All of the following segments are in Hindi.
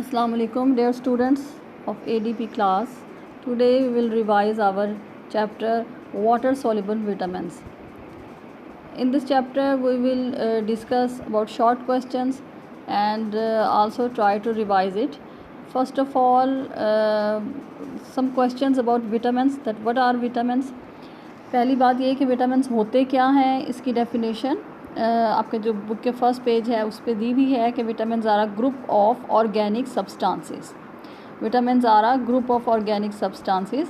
Assalamu alaikum dear students of ADP class. Today we will revise our chapter water soluble vitamins. In this chapter we will discuss about short questions and also try to revise it. First of all, some questions about vitamins, that what are vitamins. पहली बात ये कि विटामिन्स होते क्या हैं, इसकी डेफिनेशन आपके जो बुक के फर्स्ट पेज है उस पर दी हुई है कि vitamins are a group of organic substances. Vitamins are a group of organic substances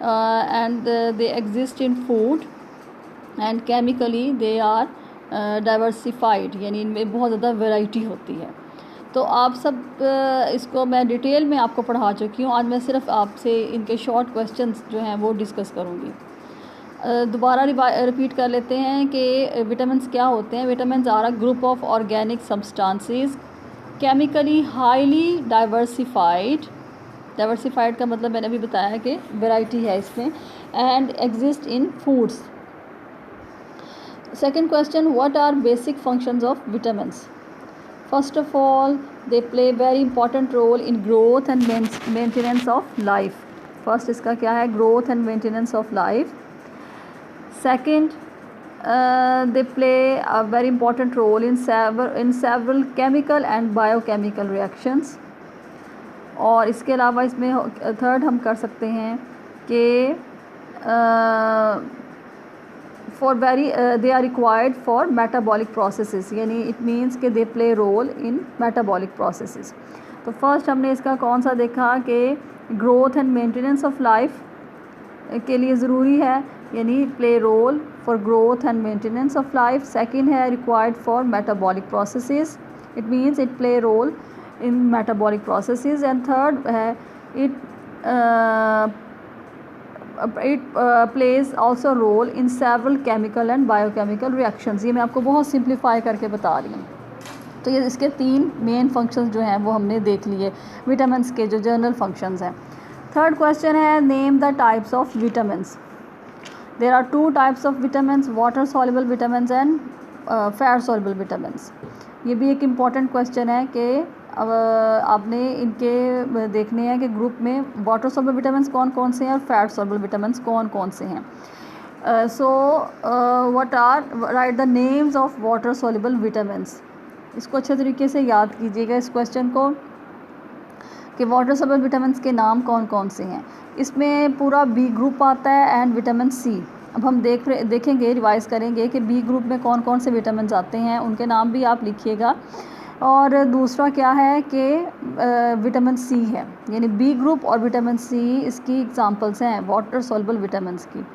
and they exist in food and chemically they are diversified, यानी इनमें बहुत ज़्यादा वैरायटी होती है. तो आप सब इसको मैं डिटेल में आपको पढ़ा चुकी हूँ. आज मैं सिर्फ आपसे इनके शॉर्ट क्वेश्चंस जो हैं वो डिस्कस करूँगी. दोबारा रिपीट कर लेते हैं कि विटामिन्स क्या होते हैं. Vitamins are a group of organic substances chemically highly diversified. Diversified का मतलब मैंने अभी बताया कि वैरायटी है इसमें. And exist in foods. Second question, what are basic functions of vitamins. First of all they play very important role in growth and maintenance of life. First इसका क्या है, growth and maintenance of life. Second, they play a very important role in several chemical and biochemical reactions. और इसके अलावा इसमें थर्ड हम कर सकते हैं कि they are required for metabolic processes, यानी it means कि they play role in metabolic processes. तो फर्स्ट हमने इसका कौन सा देखा कि growth and maintenance of life के लिए ज़रूरी है, यानी play role for growth and maintenance of life. Second है required for metabolic processes, it means it play role in metabolic processes. And third है it plays also role in several chemical and biochemical reactions. ये मैं आपको बहुत सिंप्लीफाई करके बता रही हूँ. तो ये इसके तीन मेन फंक्शंस जो हैं वो हमने देख लिए, विटामिन्स के जो जनरल फंक्शंस हैं. थर्ड क्वेश्चन है, name the types of vitamins. There are two types of vitamins, water soluble vitamins and fat soluble vitamins. ये भी एक इम्पॉर्टेंट क्वेश्चन है कि आपने इनके देखने हैं कि ग्रुप में वाटर सॉल्युबल विटामिन्स कौन कौन से हैं और फैट सॉल्युबल विटामिन्स कौन कौन से हैं. So what are, write the names of water soluble vitamins. इसको अच्छे तरीके से याद कीजिएगा इस क्वेश्चन को कि वाटर सॉल्युबल विटामिन्स के नाम कौन कौन से हैं. इसमें पूरा बी ग्रुप आता है एंड विटामिन सी. अब हम देखेंगे, रिवाइज़ करेंगे कि बी ग्रुप में कौन कौन से विटामिन्स आते हैं, उनके नाम भी आप लिखिएगा. और दूसरा क्या है कि विटामिन सी है, यानी बी ग्रुप और विटामिन सी इसकी एग्जांपल्स हैं वाटर सॉल्युबल विटामिन्स की.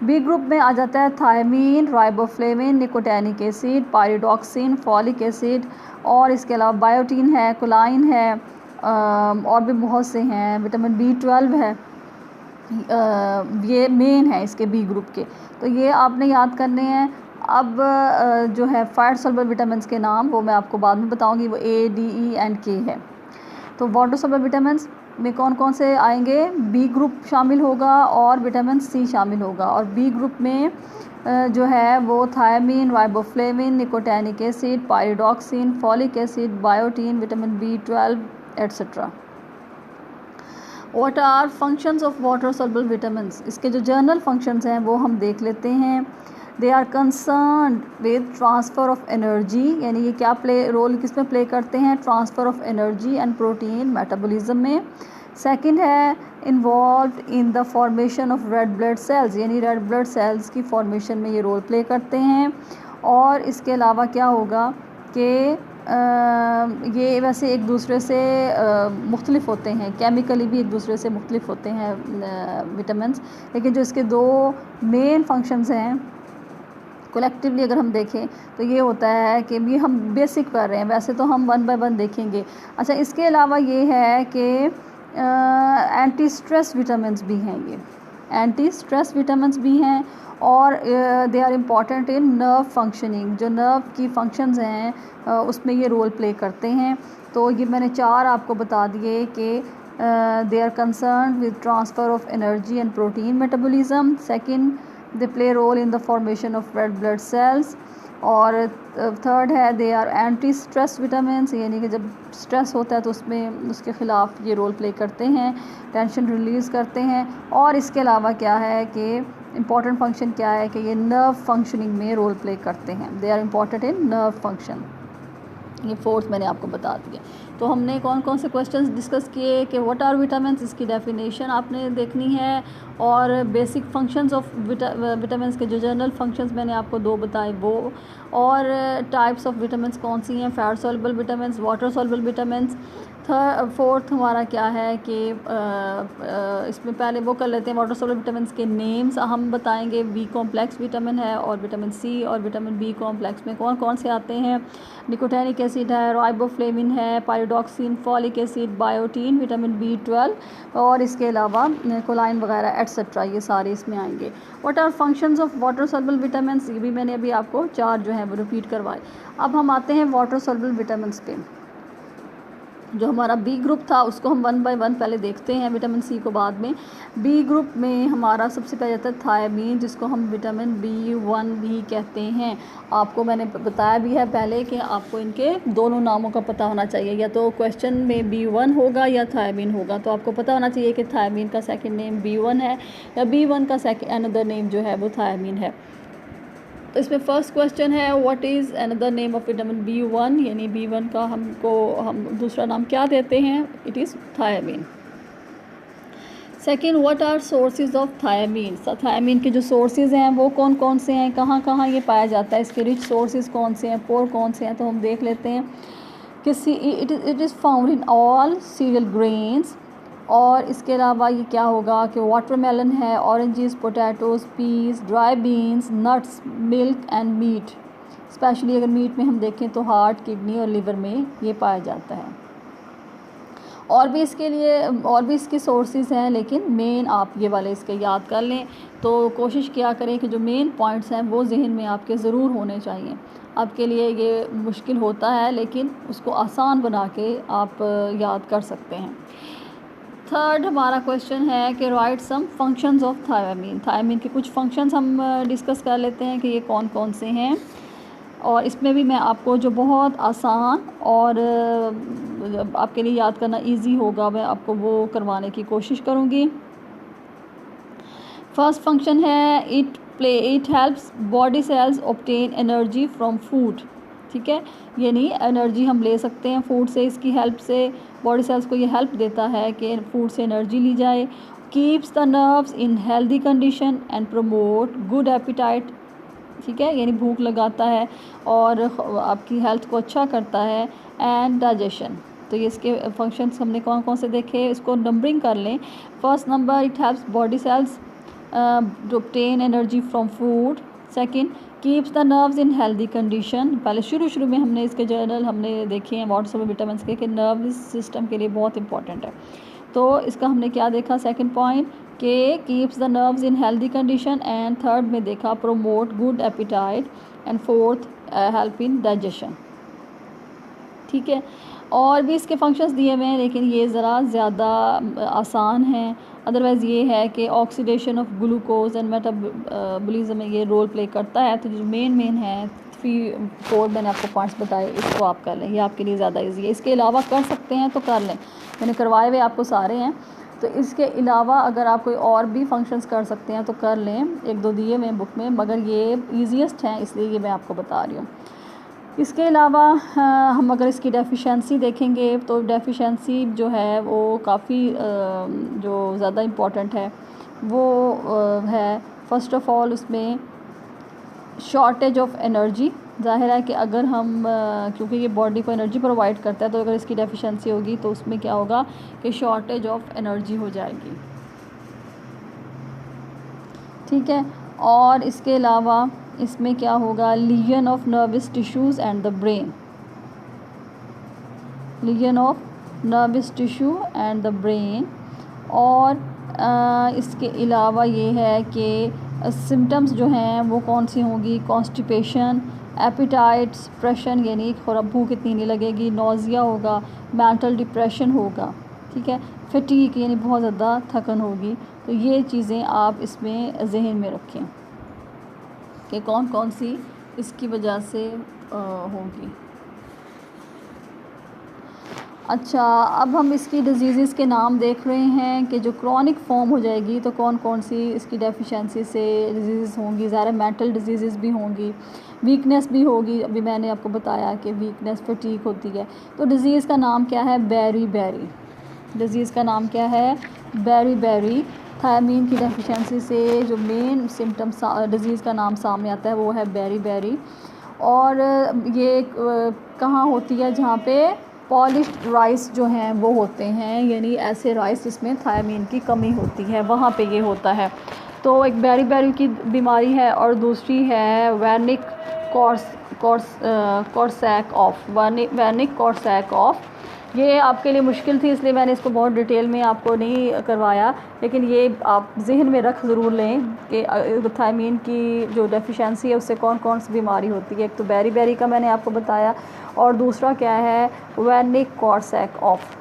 बी ग्रुप में आ जाता है thiamine, riboflavin, nicotinic acid, pyridoxine, folic acid, और इसके अलावा बायोटीन है, कोलाइन है, और भी बहुत से हैं. विटामिन B12 है. ये मेन है इसके बी ग्रुप के, तो ये आपने याद करने हैं. अब जो है फैट सॉल्युबल विटामिन्स के नाम वो मैं आपको बाद में बताऊंगी, वो A, D, E and K है. तो वाटर सॉल्युबल विटामिन्स में कौन कौन से आएंगे, बी ग्रुप शामिल होगा और विटामिन सी शामिल होगा. और बी ग्रुप में जो है वो thiamine, riboflavin, nicotinic acid, pyridoxine, folic acid, biotin, vitamin B12 etcetera. What are functions of water soluble vitamins. इसके जो जनरल फंक्शंस हैं वो हम देख लेते हैं. They are concerned with transfer of energy, यानी ये क्या रोल किस में प्ले करते हैं, transfer of energy and protein metabolism में. सेकंड है involve in the formation of red blood cells, यानी रेड ब्लड सेल्स की फॉर्मेशन में ये रोल प्ले करते हैं. और इसके अलावा क्या होगा कि ये वैसे एक दूसरे से मुख्तलिफ होते हैं, केमिकली भी एक दूसरे से मुख्तलिफ होते हैं विटामिन्स. लेकिन जो इसके दो मेन फंक्शंस हैं कलेक्टिवली अगर हम देखें तो ये होता है कि ये हम बेसिक कर रहे हैं, वैसे तो हम वन बाय वन देखेंगे. अच्छा, इसके अलावा ये है कि एंटी स्ट्रेस विटामिन्स भी हैं, ये एंटी स्ट्रेस विटामिन्स भी हैं. और they are important in nerve functioning, जो नर्व की फंक्शंस हैं उसमें ये रोल प्ले करते हैं. तो ये मैंने चार आपको बता दिए कि they are concern with transfer of energy and protein metabolism. Second, they play a role in the formation of red blood cells. और थर्ड है they are anti stress vitamin, यानी कि जब स्ट्रेस होता है तो उसमें उसके ख़िलाफ़ ये रोल प्ले करते हैं, टेंशन रिलीज़ करते हैं। और इसके अलावा क्या है कि इम्पॉर्टेंट फंक्शन क्या है कि ये नर्व फंक्शनिंग में रोल प्ले करते हैं, they are important in nerve function. ये फोर्थ मैंने आपको बता दिया। तो हमने कौन कौन से क्वेश्चंस डिस्कस किए कि व्हाट आर विटामिन्स, इसकी डेफिनेशन आपने देखनी है, और बेसिक फंक्शंस ऑफ विटामिन्स के जो जनरल फंक्शंस मैंने आपको 2 बताए वो, और टाइप्स ऑफ विटामिन्स कौन सी हैं, fat soluble vitamins, water soluble vitamins. Fourth हमारा क्या है कि इसमें पहले वो कर लेते हैं, वाटर सॉल्युबल विटामिन्स के नेम्स हम बताएंगे। बी कॉम्प्लेक्स विटामिन है, और विटामिन सी और विटामिन बी कॉम्प्लेक्स में कौन कौन से आते हैं। निकोटैनिक एसिड है, राइबोफ्लेविन है, pyridoxine, folic acid, biotin, vitamin B12, और इसके अलावा कोलाइन वगैरह एट्सेट्रा, ये सारे इसमें आएंगे। What are functions of water soluble vitamins, ये भी मैंने अभी आपको 4 जो है वो रिपीट करवाए। अब हम आते हैं वाटर सॉल्युबल विटामिन्स पे। जो हमारा बी ग्रुप था उसको हम 1 बाय 1 पहले देखते हैं, विटामिन सी को बाद में। बी ग्रुप में हमारा सबसे पहले आता है थायमीन, जिसको हम विटामिन B1 भी कहते हैं। आपको मैंने बताया भी है पहले कि आपको इनके दोनों नामों का पता होना चाहिए, या तो क्वेश्चन में B1 होगा या थायमीन होगा, तो आपको पता होना चाहिए कि थायमीन का सेकेंड नेम B1 है या B1 का अनदर नेम जो है वो थायमीन है। तो इसमें फर्स्ट क्वेश्चन है what is another name of vitamin B1, यानी B1 का हम दूसरा नाम क्या देते हैं, it is thiamine. Second, what are sources of thiamine, thiamine के जो सोर्सेज हैं वो कौन कौन से हैं, कहाँ कहाँ ये पाया जाता है, इसके रिच सोर्सेज कौन से हैं, पोर कौन से हैं, तो हम देख लेते हैं कि it is found in all cereal grains. और इसके अलावा ये क्या होगा कि वाटरमेलन है, oranges, potatoes, peas, dry beans, nuts, milk and meat. Specially अगर मीट में हम देखें तो हार्ट, किडनी और लिवर में ये पाया जाता है। और भी इसके सोर्सेज हैं, लेकिन मेन आप ये वाले इसके याद कर लें। तो कोशिश किया करें कि जो मेन पॉइंट्स हैं वो जहन में आपके ज़रूर होने चाहिए। आपके लिए ये मुश्किल होता है, लेकिन उसको आसान बना के आप याद कर सकते हैं। थर्ड हमारा क्वेश्चन है कि write some functions of thiamine, thiamine के कुछ फंक्शंस हम डिस्कस कर लेते हैं कि ये कौन कौन से हैं। और इसमें भी मैं आपको जो बहुत आसान और आपके लिए याद करना इजी होगा, मैं आपको वो करवाने की कोशिश करूँगी। फर्स्ट फंक्शन है it helps body sales obtain energy from food, ठीक है, यानी एनर्जी हम ले सकते हैं फूड से, इसकी हेल्प से बॉडी सेल्स को ये हेल्प देता है कि फूड से एनर्जी ली जाए। Keeps the nerves in healthy condition and promote good appetite, ठीक है, यानी भूख लगाता है और आपकी हेल्थ को अच्छा करता है। एंड डाइजेशन, तो ये इसके फंक्शंस हमने कौन कौन से देखे, इसको नंबरिंग कर लें। First number, it helps body cells to obtain energy from food. Second, keeps the nerves in healthy condition, पहले शुरू में हमने इसके जर्नल हमने देखे हैं वाटर सॉल्युबल विटामिन्स के नर्व सिस्टम के लिए बहुत इंपॉर्टेंट है। तो इसका हमने क्या देखा, सेकंड पॉइंट के keeps the nerves in healthy condition, and third में देखा promote good appetite, and fourth help in digestion, ठीक है। और भी इसके फंक्शंस दिए हुए हैं, लेकिन ये ज़रा ज़्यादा आसान हैं। अदरवाइज़ ये है कि oxidation of glucose and metabolism में ये रोल प्ले करता है। तो जो मेन है 3-4 मैंने आपको पॉइंट्स बताए, इसको आप कर लें, ये आपके लिए ज़्यादा इजी है। इसके अलावा कर सकते हैं तो कर लें, मैंने करवाए हुए आपको सारे हैं। तो इसके अलावा अगर आप कोई और भी फंक्शंस कर सकते हैं तो कर लें, 1-2 दिए हुए हैं बुक में, मगर ये ईजीएस्ट हैं इसलिए ये मैं आपको बता रही हूँ। इसके अलावा हम अगर इसकी डेफिशिएंसी देखेंगे तो डेफिशिएंसी जो है वो काफ़ी जो ज़्यादा इम्पॉर्टेंट है वो है फर्स्ट ऑफ़ ऑल उसमें शॉर्टेज ऑफ एनर्जी। ज़ाहिर है कि अगर हम क्योंकि ये बॉडी को एनर्जी प्रोवाइड करता है, तो अगर इसकी डेफिशिएंसी होगी तो उसमें क्या होगा कि शॉर्टेज ऑफ एनर्जी हो जाएगी, ठीक है। और इसके अलावा इसमें क्या होगा, lesion of nervous tissues and the brain, lesion of nervous tissue and the brain. और इसके अलावा ये है कि सिम्टम्स जो हैं वो कौन सी होंगी, कॉन्स्टिपेशन, एपिटाइट सप्रेशन यानी भूख इतनी नहीं लगेगी, नोज़िया होगा, मेंटल डिप्रेशन होगा, ठीक है, फटीग यानी बहुत ज़्यादा थकन होगी। तो ये चीज़ें आप इसमें जहन में रखें कि कौन कौन सी इसकी वजह से होगी। अच्छा, अब हम इसकी डिजीज़ के नाम देख रहे हैं कि जो क्रॉनिक फॉर्म हो जाएगी तो कौन कौन सी इसकी डेफिशिएंसी से डिजीज़ होंगी। ज़्यादा मेंटल डिजीज़ भी होंगी, वीकनेस भी होगी। अभी मैंने आपको बताया कि वीकनेस फटीग होती है। तो डिज़ीज़ का नाम क्या है? बेरी। डिज़ीज़ का नाम क्या है? बेरी। थायमीन की डेफिशिएंसी से जो मेन सिम्टम्स डिज़ीज़ का नाम सामने आता है वो है बेरी। और ये कहाँ होती है? जहाँ पे पॉलिश्ड राइस जो हैं वो होते हैं, यानी ऐसे राइस जिसमें थायमीन की कमी होती है, वहाँ पे ये होता है। तो एक बेरी की बीमारी है और दूसरी है वैनिक कॉर्सैक ऑफ। ये आपके लिए मुश्किल थी, इसलिए मैंने इसको बहुत डिटेल में आपको नहीं करवाया, लेकिन ये आप जहन में रख ज़रूर लें कि थायमीन की जो डेफिशिएंसी है उससे कौन कौन सी बीमारी होती है। एक तो बेरी का मैंने आपको बताया, और दूसरा क्या है? Wernicke Korsakoff.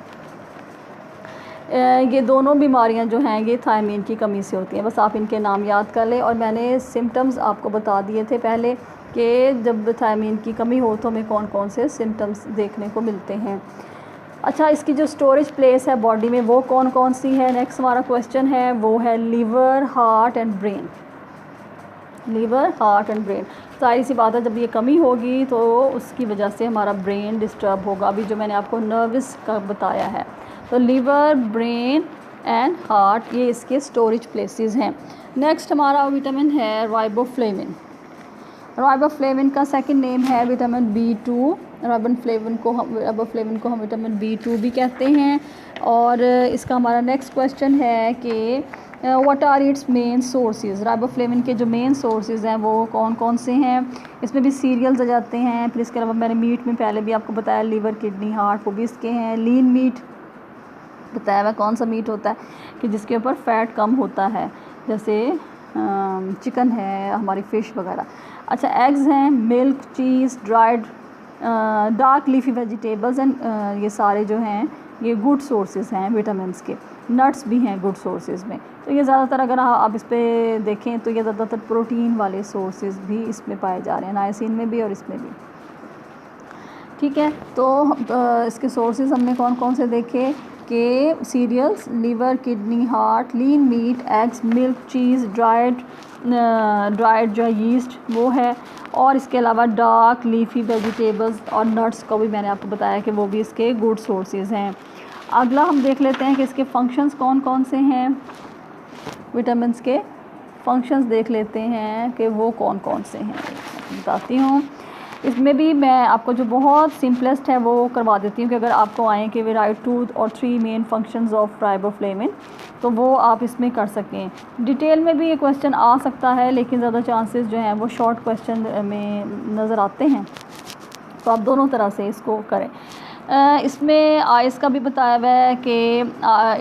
ये दोनों बीमारियां जो हैं ये थायमीन की कमी से होती हैं। बस आप इनके नाम याद कर लें। और मैंने सिम्टम्स आपको बता दिए थे पहले कि जब थायमीन की कमी हो तो हमें कौन कौन से सिम्टम्स देखने को मिलते हैं। अच्छा, इसकी जो स्टोरेज प्लेस है बॉडी में वो कौन कौन सी है? नेक्स्ट हमारा क्वेश्चन है वो है liver, heart and brain. Liver, heart and brain, सारी सी बात है। जब ये कमी होगी तो उसकी वजह से हमारा ब्रेन डिस्टर्ब होगा, अभी जो मैंने आपको नर्वस का बताया है। तो लीवर, ब्रेन एंड हार्ट ये इसके स्टोरेज प्लेसेस हैं। नेक्स्ट हमारा विटामिन है राइबोफ्लेविन। राइबोफ्लेविन का सेकंड नेम है विटामिन B2। राइबोफ्लेविन को हम विटामिन B2 भी कहते हैं। और इसका हमारा नेक्स्ट क्वेश्चन है कि what are its main sources. Riboflavin के जो मेन सोर्सेज हैं वो कौन कौन से हैं? इसमें भी सीरियल्स आ जाते हैं। फिर इसके अलावा मैंने मीट में पहले भी आपको बताया, लीवर, किडनी, हार्ट वो भी इसके हैं। लीन मीट बताया हुआ कौन सा मीट होता है कि जिसके ऊपर फैट कम होता है, जैसे चिकन है, हमारी फ़िश वगैरह। अच्छा, एग्स हैं, milk, cheese, dried dark leafy vegetables and ये सारे जो हैं ये गुड सोर्सेज हैं विटामिन्स के। नट्स भी हैं गुड सोर्सेज में। तो ये ज़्यादातर अगर आप इस पर देखें तो ये ज़्यादातर प्रोटीन वाले सोर्सेज भी इसमें पाए जा रहे हैं, नाइसिन में भी और इसमें भी। ठीक है, तो इसके सोर्सेज हमने कौन कौन से देखे कि cereals, liver, kidney, heart, lean meat, eggs, milk, cheese, dried जो यीस्ट वो है, और इसके अलावा डार्क लीफी वेजिटेबल्स और नट्स को भी मैंने आपको बताया कि वो भी इसके गुड सोर्सेज हैं। अगला हम देख लेते हैं कि इसके फंक्शंस कौन कौन से हैं। विटामिन्स के फंक्शंस देख लेते हैं कि वो कौन कौन से हैं, बताती हूँ। इसमें भी मैं आपको जो बहुत सिंपलेस्ट है वो करवा देती हूँ कि अगर आपको आए कि राइट 2 और 3 मेन फंक्शंस ऑफ राइबोफ्लेविन तो वो आप इसमें कर सकें। डिटेल में भी ये क्वेश्चन आ सकता है, लेकिन ज़्यादा चांसेस जो हैं वो शॉर्ट क्वेश्चन में नज़र आते हैं, तो आप दोनों तरह से इसको करें। इसमें आइज़ का भी बताया हुआ है कि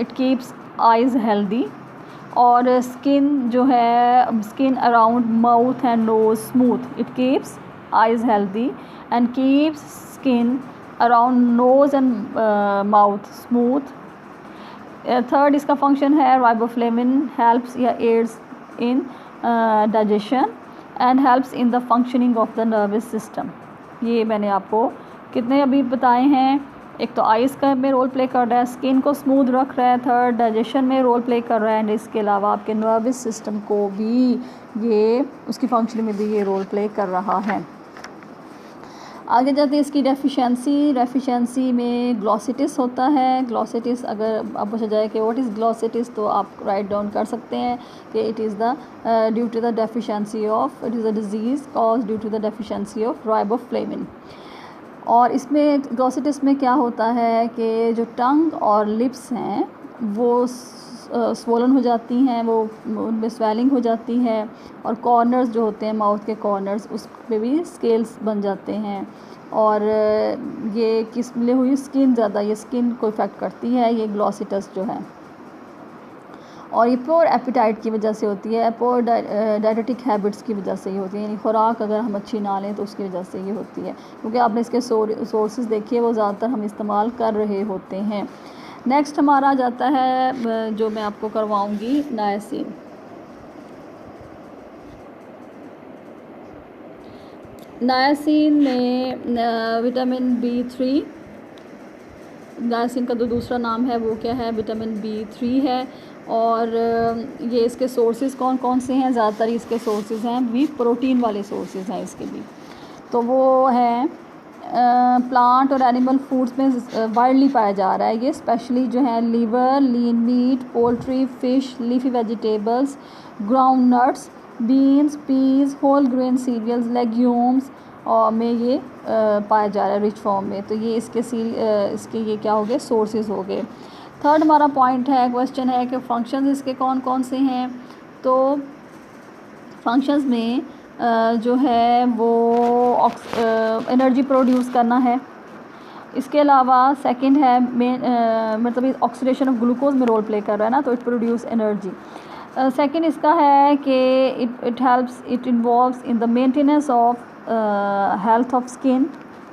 इट कीप्स आइज़ हेल्दी, और स्किन जो है, skin around mouth and nose smooth. It keeps eyes healthy and keeps skin around nose and mouth smooth. Third इसका फंक्शन है राइबोफ्लेविन हेल्प्स या aids in digestion and helps in the functioning of the nervous system. ये मैंने आपको कितने अभी बताए हैं। एक तो आइज़ का में रोल प्ले कर रहा है, स्किन को स्मूथ रख रहा है, थर्ड डाइजेशन में रोल प्ले कर रहा है, एंड इसके अलावा आपके नर्वस सिस्टम को भी ये उसकी फंक्शनिंग में भी ये रोल प्ले कर रहा है। आगे जाते हैं इसकी डेफिशिएंसी में ग्लोसिटिस होता है। ग्लोसिटिस अगर आप पूछा जाए कि व्हाट इज़ ग्लोसिटिस तो आप राइट डाउन कर सकते हैं कि it is the due to the deficiency of, it is a disease cause due to the deficiency of riboflavin. और इसमें ग्लोसिटिस में क्या होता है कि जो टंग और लिप्स हैं वो स्वोलन हो जाती हैं, वो उनमें स्वेलिंग हो जाती है, और कॉर्नर्स जो होते हैं माउथ के कॉर्नर्स उस पे भी स्केल्स बन जाते हैं। और ये किस मिले हुई स्किन, ज़्यादा ये स्किन को इफ़ेक्ट करती है ये ग्लोसिटिस जो है। और ये पोर एपिटाइट की वजह से होती है, पोर डायटेटिक हैबिट्स की वजह से ये होती है, यानी खुराक अगर हम अच्छी ना लें तो उसकी वजह से ये होती है, क्योंकि आपने इसके सोर्सेज देखिए वो ज़्यादातर हम इस्तेमाल कर रहे होते हैं। नेक्स्ट हमारा जाता है जो मैं आपको करवाऊंगी नायसिन। नायासिन में विटामिन B3, नायासिन का जो दूसरा नाम है वो क्या है, विटामिन B3 है। और ये इसके सोर्सेज कौन कौन से हैं, ज़्यादातर इसके सोर्सेज हैं भी प्रोटीन वाले सोर्सेज हैं इसके भी। तो वो हैं प्लांट और एनिमल फूड्स में वाइडली पाया जा रहा है ये, स्पेशली जो है liver, lean meat, poultry, fish, leafy vegetables, ground nuts, beans, peas, whole grain cereals, legumes और में ये पाया जा रहा है रिच फॉर्म में। तो ये इसके ये क्या हो गए, सोर्सेज हो गए। थर्ड हमारा पॉइंट है, क्वेश्चन है कि फंक्शंस इसके कौन कौन से हैं। तो फंक्शंस में जो है वो एनर्जी प्रोड्यूस करना है। इसके अलावा सेकंड है मतलब ऑक्सीडेशन ऑफ ग्लूकोज में रोल प्ले कर रहा है ना, तो इट प्रोड्यूस एनर्जी। सेकंड इसका है कि it involves in the maintenance of health of skin,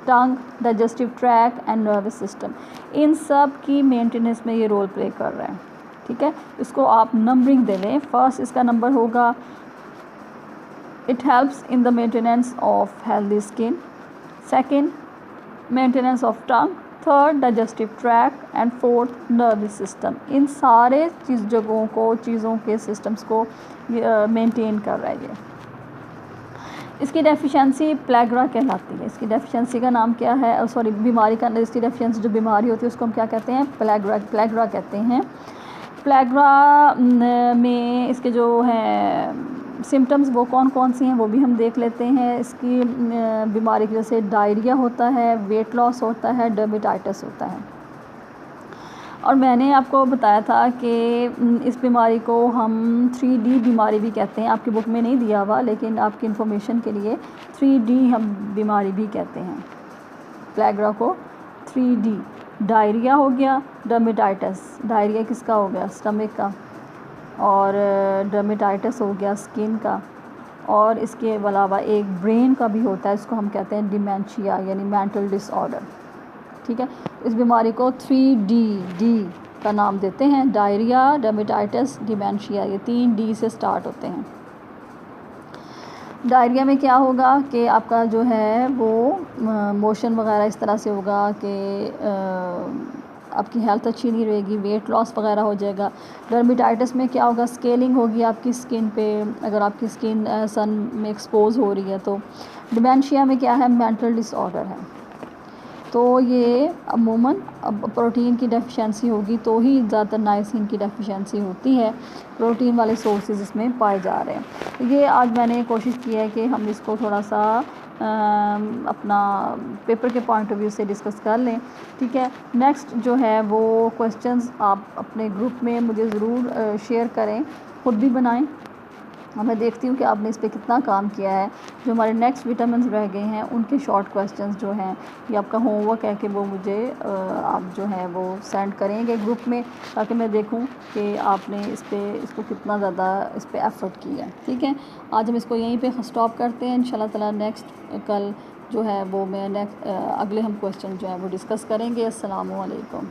tongue, digestive tract and nervous system. इन सब की मेंटेनेंस में ये रोल प्ले कर रहा है। ठीक है, इसको आप नंबरिंग दे लें। फर्स्ट इसका नंबर होगा it helps in the maintenance of healthy skin, second maintenance of tongue, third digestive tract and fourth nervous system। इन सारे चीज़ों के सिस्टम्स को मेंटेन कर रहा है ये। इसकी डेफिशिएंसी प्लेग्रा कहलाती है। इसकी डेफिशिएंसी का नाम क्या है, सॉरी बीमारी का, इसकी डेफिशिएंसी जो बीमारी होती है उसको हम क्या कहते हैं, प्लेग्रा कहते हैं। प्लेग्रा में इसके जो हैं सिम्टम्स वो कौन कौन सी हैं वो भी हम देख लेते हैं। इसकी बीमारी की जैसे डायरिया होता है, वेट लॉस होता है, डर्मेटाइटिस होता है। और मैंने आपको बताया था कि इस बीमारी को हम 3D बीमारी भी कहते हैं। आपकी बुक में नहीं दिया हुआ, लेकिन आपकी इन्फॉर्मेशन के लिए 3D हम बीमारी भी कहते हैं प्लेग्रा को। 3D डायरिया हो गया, डर्मेटाइटिस, डायरिया किसका हो गया, स्टमक का, और डर्मेटाइटिस हो गया स्किन का। और इसके अलावा एक ब्रेन का भी होता है, इसको हम कहते हैं डिमेंशिया यानी मेंटल डिसऑर्डर। ठीक है, इस बीमारी को 3D का नाम देते हैं, डायरिया, डर्मेटाइटिस, डिमेंशिया, ये 3D से स्टार्ट होते हैं। डायरिया में क्या होगा कि आपका जो है वो मोशन वगैरह इस तरह से होगा कि आपकी हेल्थ अच्छी नहीं रहेगी, वेट लॉस वगैरह हो जाएगा। डर्मेटाइटिस में क्या होगा, स्केलिंग होगी आपकी स्किन पे, अगर आपकी स्किन सन में एक्सपोज हो रही है तो। डिमेंशिया में क्या है, मेंटल डिसऑर्डर है। तो ये अमूमन अब प्रोटीन की डेफिशिएंसी होगी तो ही ज़्यादातर नाइसिन की डेफिशिएंसी होती है, प्रोटीन वाले सोर्सेज इसमें पाए जा रहे हैं। तो ये आज मैंने कोशिश की है कि हम इसको थोड़ा सा अपना पेपर के पॉइंट ऑफ व्यू से डिस्कस कर लें। ठीक है, नेक्स्ट जो है वो क्वेश्चंस आप अपने ग्रुप में मुझे ज़रूर शेयर करें, ख़ुद भी बनाएं और मैं देखती हूँ कि आपने इस पर कितना काम किया है। जो हमारे नेक्स्ट विटामिन रह गए हैं उनके शॉर्ट क्वेश्चंस जो हैं ये आपका होमवर्क है कि वो मुझे आप जो है वो सेंड करेंगे ग्रुप में, ताकि मैं देखूँ कि आपने इसको कितना ज़्यादा इस पर एफ़र्ट किया है। ठीक है, आज हम इसको यहीं पे स्टॉप करते हैं। इंशाल्लाह ताला नेक्स्ट कल जो है वो मैं अगले हम क्वेश्चन जो है वो डिस्कस करेंगे। अस्सलामु अलैकुम।